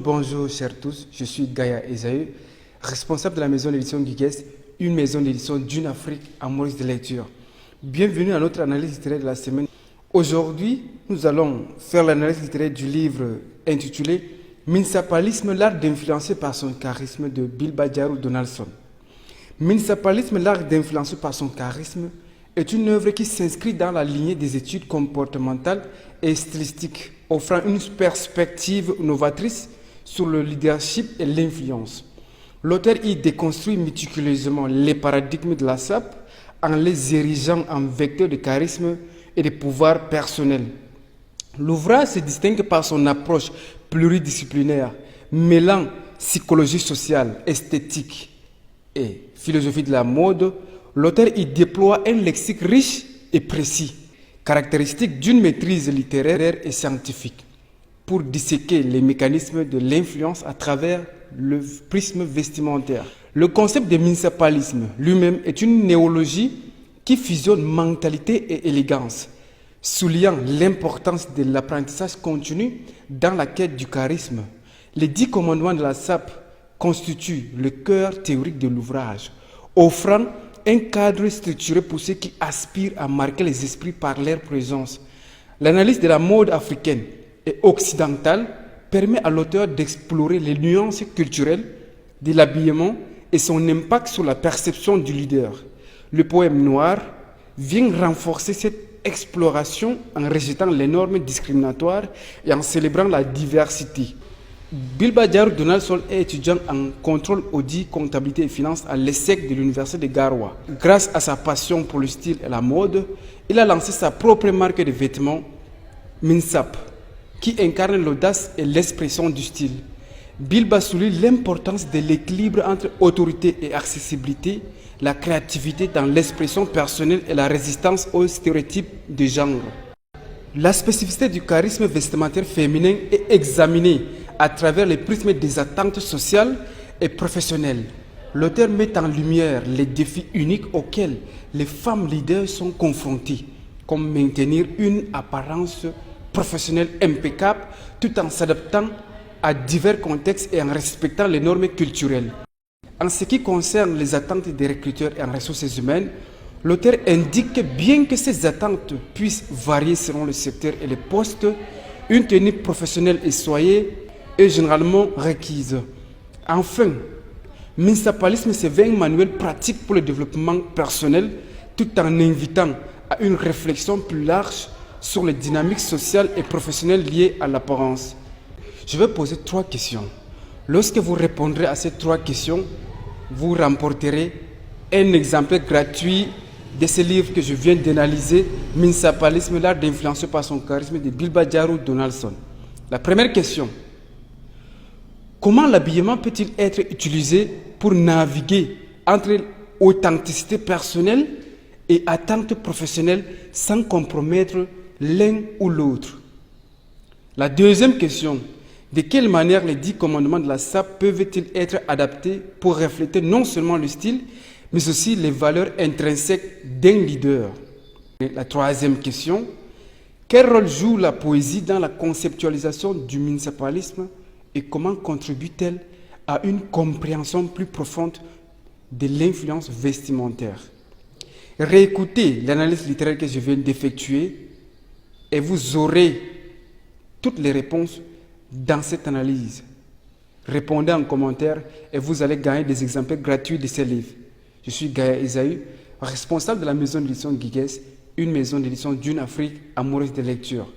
Bonjour chers tous, je suis Gaïa Esaü, responsable de la maison d'édition Guigues, une maison d'édition d'une Afrique amoureuse de lecture. Bienvenue à notre analyse littéraire de la semaine. Aujourd'hui, nous allons faire l'analyse littéraire du livre intitulé Minsapalisme, l'art d'influencer par son charisme de Bilbadiarou Donaldson. Minsapalisme, l'art d'influencer par son charisme est une œuvre qui s'inscrit dans la lignée des études comportementales et stylistiques, offrant une perspective novatrice sur le leadership et l'influence. L'auteur y déconstruit méticuleusement les paradigmes de la SAP en les érigeant en vecteurs de charisme et de pouvoir personnel. L'ouvrage se distingue par son approche pluridisciplinaire, mêlant psychologie sociale, esthétique et philosophie de la mode. L'auteur y déploie un lexique riche et précis, caractéristique d'une maîtrise littéraire et scientifique, pour disséquer les mécanismes de l'influence à travers le prisme vestimentaire. Le concept de minsapalisme lui-même est une néologie qui fusionne mentalité et élégance, soulignant l'importance de l'apprentissage continu dans la quête du charisme. Les 10 commandements de la SAP constituent le cœur théorique de l'ouvrage, offrant un cadre structuré pour ceux qui aspirent à marquer les esprits par leur présence. L'analyse de la mode africaine et occidentale permet à l'auteur d'explorer les nuances culturelles de l'habillement et son impact sur la perception du leader. Le poème noir vient renforcer cette exploration en rejetant les normes discriminatoires et en célébrant la diversité. Bilbadiarou Donaldson est étudiant en contrôle audit, comptabilité et finance à l'ESSEC de l'université de Garoua. Grâce à sa passion pour le style et la mode, il a lancé sa propre marque de vêtements, Minsap, qui incarne l'audace et l'expression du style. Bilba souligne l'importance de l'équilibre entre autorité et accessibilité, la créativité dans l'expression personnelle et la résistance aux stéréotypes de genre. La spécificité du charisme vestimentaire féminin est examinée à travers les prismes des attentes sociales et professionnelles. L'auteur met en lumière les défis uniques auxquels les femmes leaders sont confrontées, comme maintenir une apparence professionnelle impeccable tout en s'adaptant à divers contextes et en respectant les normes culturelles. En ce qui concerne les attentes des recruteurs et en ressources humaines, l'auteur indique que bien que ces attentes puissent varier selon le secteur et les postes, une tenue professionnelle et soignée est généralement requise. Enfin, Minsapalisme se veut un manuel pratique pour le développement personnel tout en invitant à une réflexion plus large sur les dynamiques sociales et professionnelles liées à l'apparence. Je vais poser 3 questions. Lorsque vous répondrez à ces 3 questions, vous remporterez un exemplaire gratuit de ce livre que je viens d'analyser, Minsapalisme, l'art d'influencer par son charisme de Bilbadiarou Donaldson. La première question: comment l'habillement peut-il être utilisé pour naviguer entre authenticité personnelle et attente professionnelle sans compromettre l'un ou l'autre? La deuxième question: de quelle manière les 10 commandements de la SAP peuvent-ils être adaptés pour refléter non seulement le style, mais aussi les valeurs intrinsèques d'un leader? Et la troisième question: quel rôle joue la poésie dans la conceptualisation du minsapalisme et comment contribue-t-elle à une compréhension plus profonde de l'influence vestimentaire? Réécoutez l'analyse littéraire que je viens d'effectuer et vous aurez toutes les réponses dans cette analyse. Répondez en commentaire et vous allez gagner des exemplaires gratuits de ces livres. Je suis Gaïa Esaü, responsable de la maison d'édition Guigues, une maison d'édition d'une Afrique amoureuse de lecture.